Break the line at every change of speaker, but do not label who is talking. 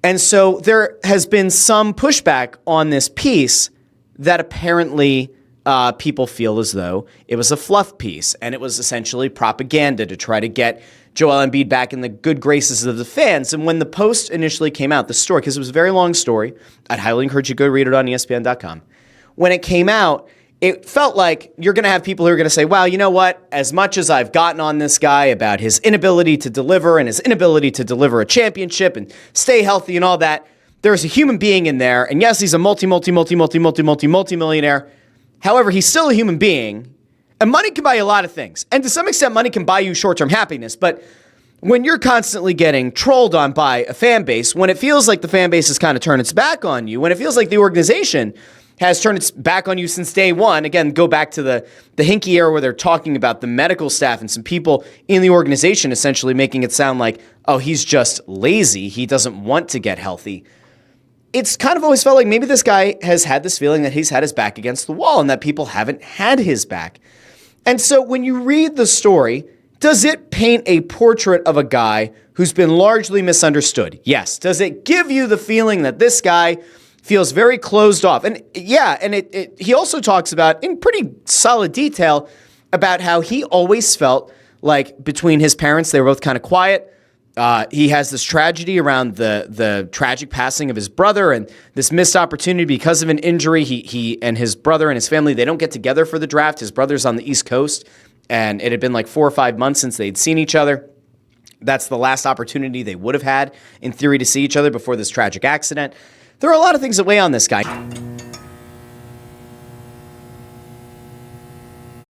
And so there has been some pushback on this piece that apparently people feel as though it was a fluff piece and it was essentially propaganda to try to get Joel Embiid back in the good graces of the fans. And when the post initially came out, the story, because it was a very long story, I'd highly encourage you to go read it on ESPN.com. When it came out, it felt like you're going to have people who are going to say, wow, you know what? As much as I've gotten on this guy about his inability to deliver and his inability to deliver a championship and stay healthy and all that, there's a human being in there. And yes, he's a multi-millionaire. However, he's still a human being. And money can buy you a lot of things. And to some extent, money can buy you short-term happiness. But when you're constantly getting trolled on by a fan base, when it feels like the fan base has kind of turned its back on you, when it feels like the organization has turned its back on you since day one, again, go back to the Hinkie era where they're talking about the medical staff and some people in the organization essentially making it sound like, oh, he's just lazy. He doesn't want to get healthy. It's kind of always felt like maybe this guy has had this feeling that he's had his back against the wall and that people haven't had his back. And so when you read the story, does it paint a portrait of a guy who's been largely misunderstood? Yes. Does it give you the feeling that this guy feels very closed off? And yeah, and he also talks about, in pretty solid detail, about how he always felt like between his parents, they were both kind of quiet. He has this tragedy around the tragic passing of his brother and this missed opportunity because of an injury. He and his brother and his family, they don't get together for the draft. His brother's on the East Coast, and it had been like 4 or 5 months since they'd seen each other. That's the last opportunity they would have had, in theory, to see each other before this tragic accident. There are a lot of things that weigh on this guy.